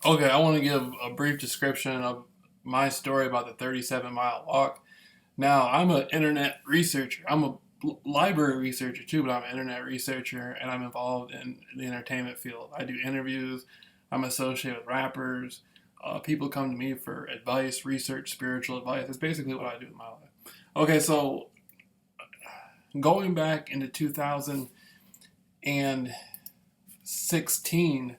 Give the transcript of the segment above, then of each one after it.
Okay, I want to give a brief description of my story about the 37-mile walk. Now, I'm an internet researcher. I'm a library researcher too, but I'm an internet researcher and I'm involved in the entertainment field. I do interviews. I'm associated with rappers. People come to me for advice, research, spiritual advice. It's basically what I do in my life. Okay, so going back into 2016,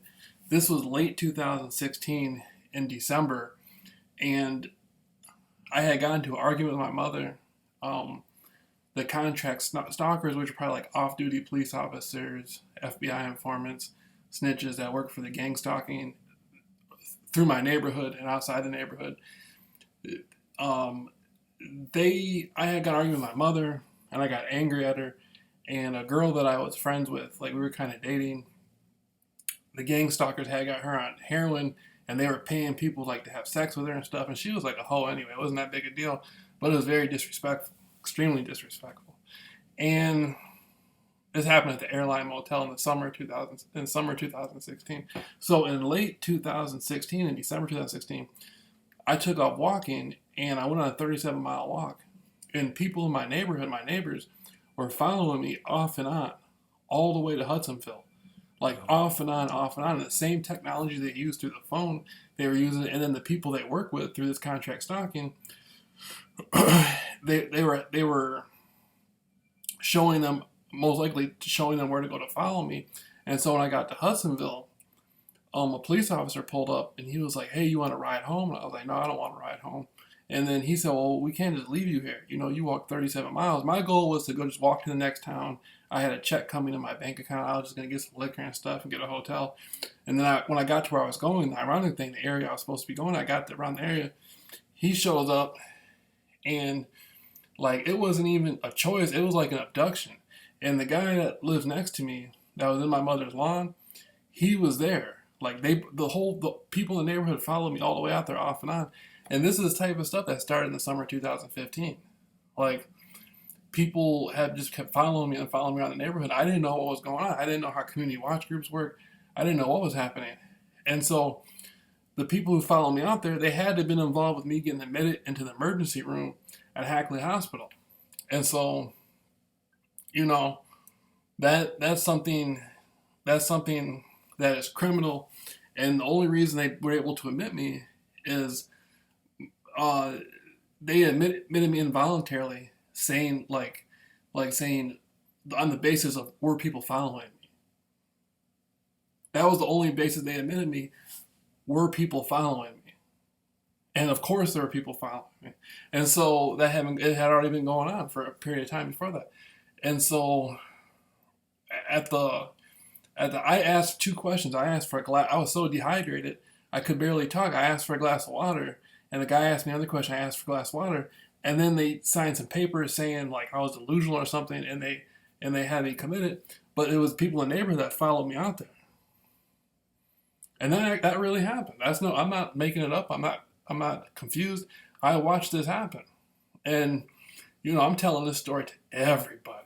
this was late 2016 in December, and I had gotten into an argument with my mother. Um, the contract stalkers, which are probably like off-duty police officers, FBI informants, snitches that work for the gang stalking through my neighborhood and outside the neighborhood. Um, I had got an argument with my mother, and I got angry at her, and a girl that I was friends with, like we were kind of dating. The gang stalkers had got her on heroin, and they were paying people like to have sex with her and stuff. And she was like a hoe anyway. It wasn't that big a deal, but it was very disrespectful, extremely disrespectful. And this happened at the Airline Motel in the summer 2016. So in late 2016, in December 2016, I took off walking and I went on a 37-mile walk. And people in my neighborhood, my neighbors, were following me off and on, all the way to Hudsonville. Like off and on, off and on. And the same technology they use through the phone, they were using it. And then the people they work with through this contract stalking, they were showing them, most likely showing them where to go to follow me. And so when I got to Hudsonville, a police officer pulled up and he was like, "Hey, you want to ride home?" And I was like, "No, I don't want to ride home." And then he said, "Well, we can't just leave you here. You know, you walked 37 miles." My goal was to go just walk to the next town. I had a check coming in my bank account. I was just going to get some liquor and stuff and get a hotel. And then when I got to where I was going, the ironic thing, the area I was supposed to be going, I got around the area. He shows up and like it wasn't even a choice. It was like an abduction. And the guy that lives next to me, that was in my mother's lawn, he was there. Like the people in the neighborhood followed me all the way out there, off and on. And this is the type of stuff that started in the summer 2015. Like people had just kept following me and following me around the neighborhood. I didn't know what was going on. I didn't know how community watch groups work. I didn't know what was happening. And so the people who followed me out there, they had to have been involved with me getting admitted into the emergency room at Hackley Hospital. And so, you know, that's something that is criminal. And the only reason they were able to admit me is uh, they admitted me involuntarily, saying saying on the basis of were people following me. That was the only basis they admitted me, were people following me. And of course there were people following me. And so it had already been going on for a period of time before that. And so at the I asked two questions. I asked for a glass. I was so dehydrated I could barely talk. I asked for a glass of water, and the guy asked me another question. I asked for a glass of water, and then they signed some papers saying like I was delusional or something, and they had me committed. But it was people in the neighborhood that followed me out there, and that really happened. I'm not making it up. I'm not confused. I watched this happen, and I'm telling this story to everybody.